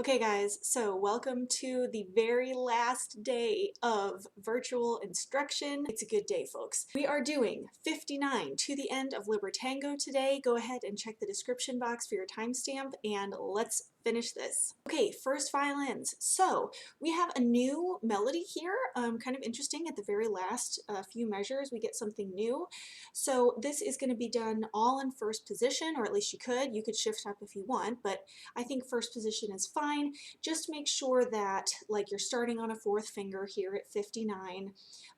Okay guys, so welcome to the very last day of virtual instruction. It's a good day, folks. We are doing 59 to the end of Libertango today. Go ahead and check the description box for your timestamp and let's finish this. Okay, first violins. So we have a new melody here, kind of interesting. At the very last few measures we get something new. So this is going to be done all in first position, or at least you could shift up if you want, but I think first position is fine. Just make sure that like you're starting on a fourth finger here at 59.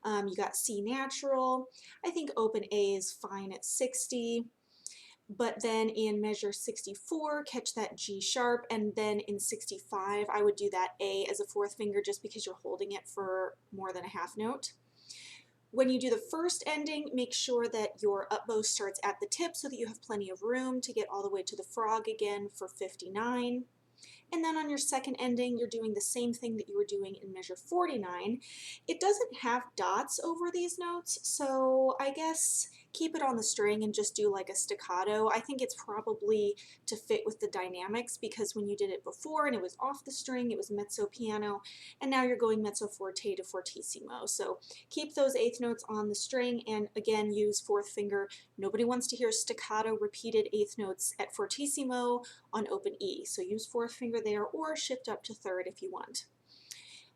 You got C natural. I think open A is fine at 60. But then in measure 64, catch that G sharp, and then in 65, I would do that A as a fourth finger just because you're holding it for more than a half note. When you do the first ending, make sure that your up bow starts at the tip so that you have plenty of room to get all the way to the frog again for 59. And then on your second ending, you're doing the same thing that you were doing in measure 49. It doesn't have dots over these notes, so I guess keep it on the string and just do like a staccato. I think it's probably to fit with the dynamics, because when you did it before and it was off the string, it was mezzo piano, and now you're going mezzo forte to fortissimo. So keep those eighth notes on the string, and again, use fourth finger. Nobody wants to hear staccato repeated eighth notes at fortissimo on open E, so use fourth finger there or shift up to third if you want.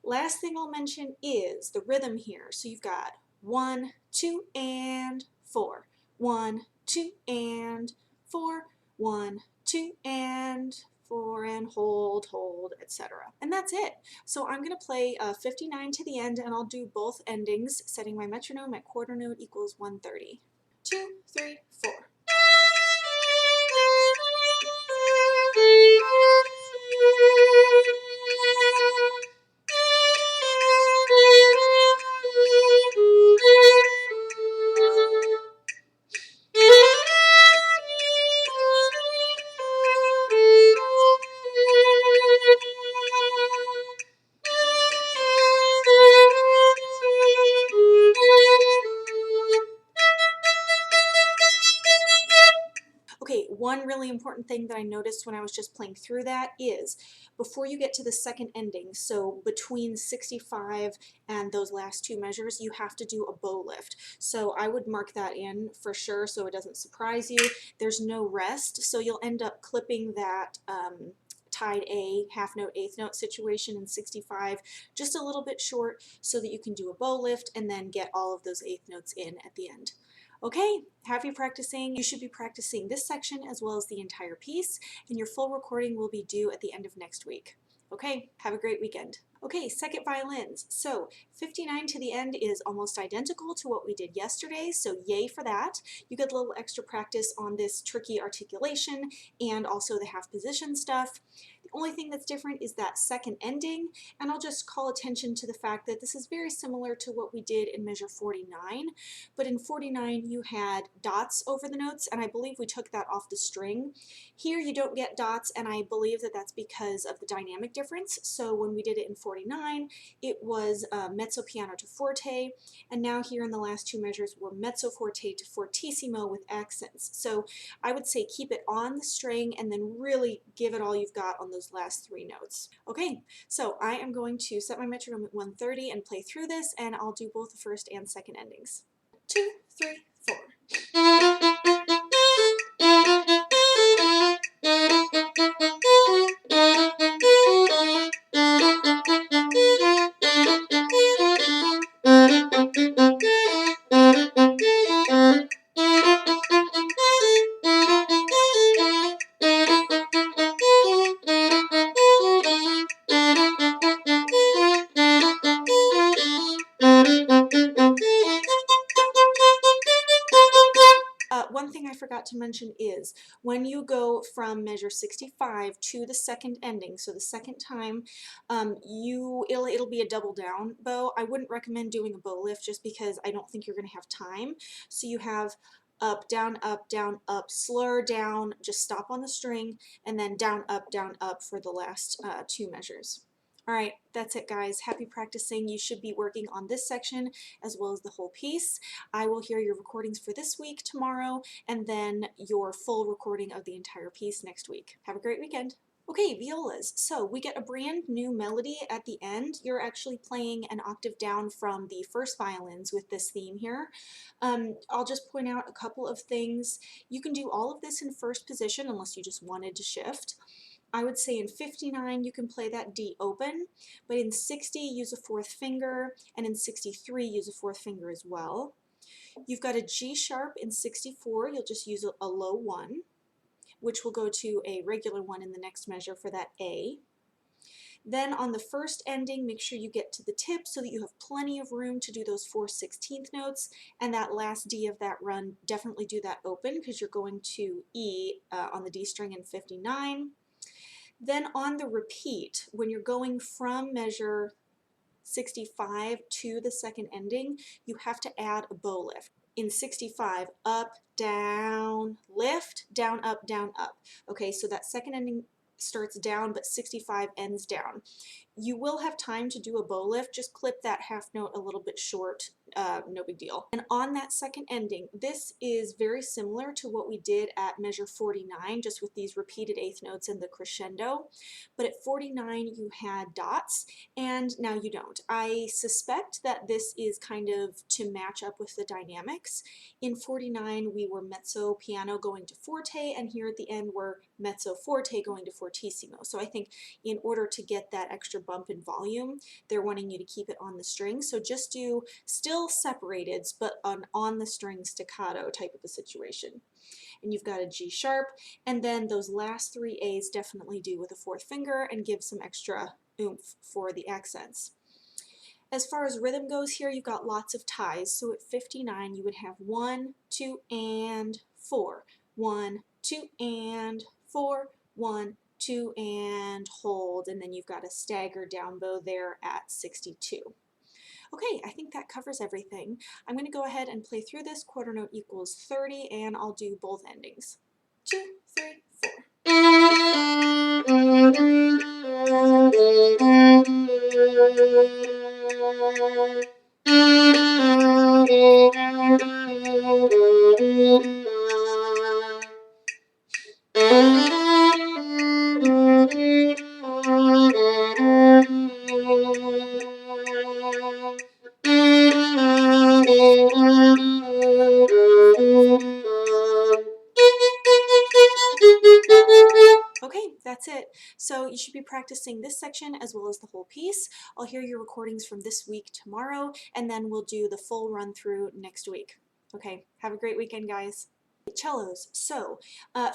Last thing I'll mention is the rhythm here. So you've got 1, 2, and 4. 1, 2, and 4. 1, 2, and 4, and hold, hold, etc. And that's it. So I'm going to play 59 to the end, and I'll do both endings, setting my metronome at quarter note equals 130. 2, 3, 4. Okay, one really important thing that I noticed when I was just playing through that is before you get to the second ending, so between 65 and those last two measures, you have to do a bow lift. So I would mark that in for sure so it doesn't surprise you. There's no rest, so you'll end up clipping that tied A, half note, eighth note situation in 65 just a little bit short so that you can do a bow lift and then get all of those eighth notes in at the end. Okay, happy practicing. You should be practicing this section as well as the entire piece, and your full recording will be due at the end of next week. Okay, have a great weekend. Okay, second violins. So 59 to the end is almost identical to what we did yesterday, so yay for that. You get a little extra practice on this tricky articulation and also the half position stuff. The only thing that's different is that second ending, and I'll just call attention to the fact that this is very similar to what we did in measure 49, but in 49 you had dots over the notes, and I believe we took that off the string. Here you don't get dots, and I believe that that's because of the dynamic difference. So when we did it in 49, it was mezzo piano to forte, and now here in the last two measures we're mezzo forte to fortissimo with accents. So I would say keep it on the string and then really give it all you've got on those last three notes. Okay, so I am going to set my metronome at 130 and play through this, and I'll do both the first and second endings. 2, 3, 4. One thing I forgot to mention is when you go from measure 65 to the second ending, so the second time, it'll be a double down bow. I wouldn't recommend doing a bow lift just because I don't think you're going to have time. So you have up, down, up, slur, down, just stop on the string, and then down, up for the last two measures. All right, that's it guys. Happy practicing. You should be working on this section as well as the whole piece. I will hear your recordings for this week tomorrow, and then your full recording of the entire piece next week. Have a great weekend. Okay, violas. So we get a brand new melody at the end. You're actually playing an octave down from the first violins with this theme here. I'll just point out a couple of things. You can do all of this in first position unless you just wanted to shift. I would say in 59 you can play that D open, but in 60 use a fourth finger, and in 63 use a fourth finger as well. You've got a G sharp in 64, you'll just use a low 1, which will go to a regular 1 in the next measure for that A. Then on the first ending, make sure you get to the tip so that you have plenty of room to do those 4/16 notes, and that last D of that run, definitely do that open because you're going to E on the D string in 59. Then on the repeat, when you're going from measure 65 to the second ending, you have to add a bow lift. In 65, up, down, lift, down, up, down, up. Okay, so that second ending starts down, but 65 ends down. You will have time to do a bow lift, just clip that half note a little bit short, no big deal. And on that second ending, this is very similar to what we did at measure 49, just with these repeated eighth notes and the crescendo. But at 49 you had dots, and now you don't. I suspect that this is kind of to match up with the dynamics. In 49 we were mezzo piano going to forte, and here at the end we're mezzo forte going to fortissimo. So I think in order to get that extra bump in volume, they're wanting you to keep it on the string. So just do still separated, but on the string staccato type of a situation. And you've got a G sharp, and then those last three A's definitely do with a fourth finger and give some extra oomph for the accents. As far as rhythm goes here, you've got lots of ties. So at 59 you would have 1, 2, and 4. 1, 2, and 4. 1, 2, and hold, and then you've got a stagger down bow there at 62. Okay, I think that covers everything. I'm going to go ahead and play through this quarter note equals 30, and I'll do both endings. 2, 3, 4. Okay, that's it. So you should be practicing this section as well as the whole piece. I'll hear your recordings from this week tomorrow, and then we'll do the full run through next week. Okay, have a great weekend, guys. Cellos. So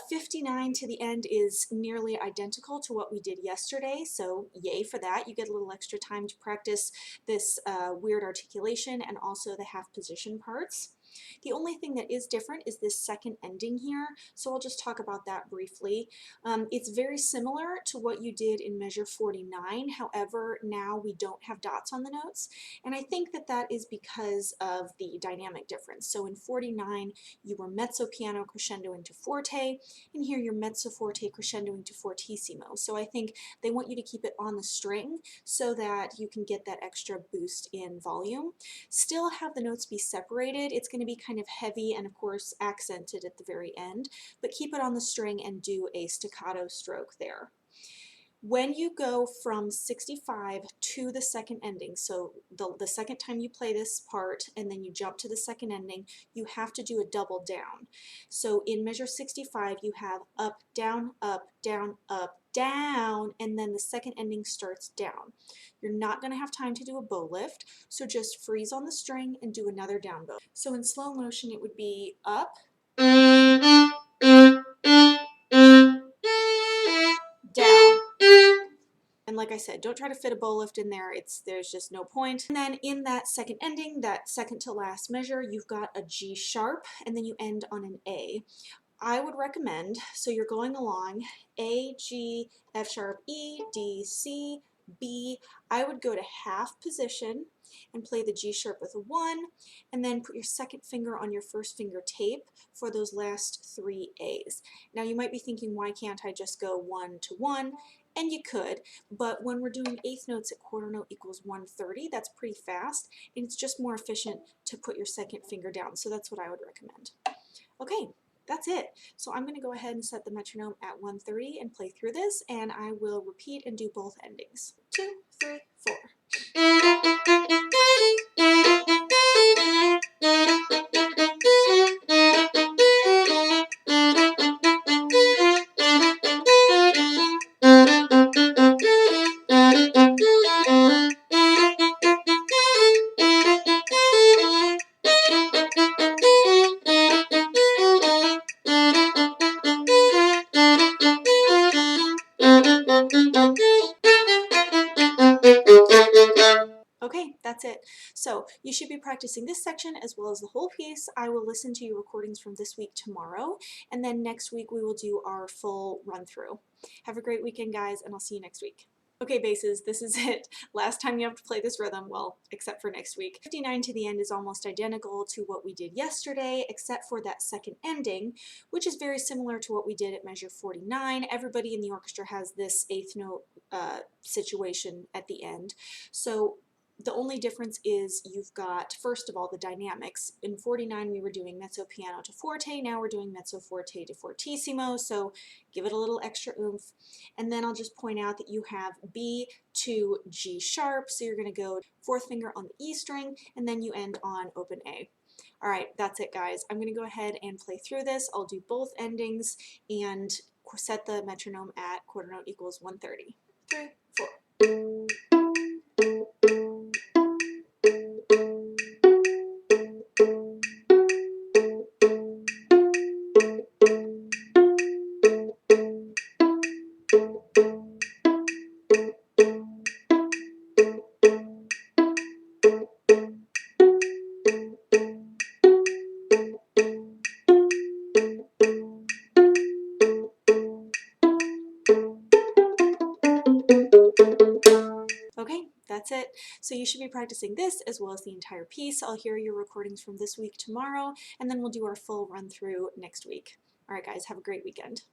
59 to the end is nearly identical to what we did yesterday, so yay for that. You get a little extra time to practice this weird articulation and also the half position parts. The only thing that is different is this second ending here, so I'll just talk about that briefly. It's very similar to what you did in measure 49, however now we don't have dots on the notes, and I think that that is because of the dynamic difference. So in 49 you were mezzo piano crescendoing to forte, and here you're mezzo forte crescendoing to fortissimo. So I think they want you to keep it on the string so that you can get that extra boost in volume. Still have the notes be separated. It's going to be kind of heavy and of course accented at the very end, but keep it on the string and do a staccato stroke there. When you go from 65 to the second ending, so the second time you play this part and then you jump to the second ending, you have to do a double down. So in measure 65 you have up, down, down, and then the second ending starts down. You're not going to have time to do a bow lift, so just freeze on the string and do another down bow. So in slow motion it would be up, down. And like I said, don't try to fit a bow lift in there, there's just no point. And then in that second ending, that second to last measure, you've got a G sharp, and then you end on an A. I would recommend, so you're going along, A, G, F sharp, E, D, C, B. I would go to half position and play the G sharp with a 1, and then put your second finger on your first finger tape for those last three A's. Now you might be thinking, why can't I just go 1 to 1? And you could, but when we're doing eighth notes at quarter note equals 130, that's pretty fast, and it's just more efficient to put your second finger down, so that's what I would recommend. Okay, that's it. So I'm going to go ahead and set the metronome at 1:30 and play through this, and I will repeat and do both endings. 2, 3, 4. Okay, that's it. So you should be practicing this section as well as the whole piece. I will listen to your recordings from this week tomorrow, and then next week we will do our full run through. Have a great weekend, guys, and I'll see you next week. Okay, basses, this is it. Last time you have to play this rhythm, well, except for next week. 59 to the end is almost identical to what we did yesterday, except for that second ending, which is very similar to what we did at measure 49. Everybody in the orchestra has this eighth note situation at the end. So the only difference is you've got, first of all, the dynamics. In 49 we were doing mezzo piano to forte, now we're doing mezzo forte to fortissimo, so give it a little extra oomph. And then I'll just point out that you have B to G sharp, so you're going to go fourth finger on the E string, and then you end on open A. All right, that's it, guys. I'm going to go ahead and play through this. I'll do both endings and set the metronome at quarter note equals 1:30. 3, 4. Okay, that's it. So you should be practicing this as well as the entire piece. I'll hear your recordings from this week tomorrow, and then we'll do our full run through next week. All right, guys, have a great weekend.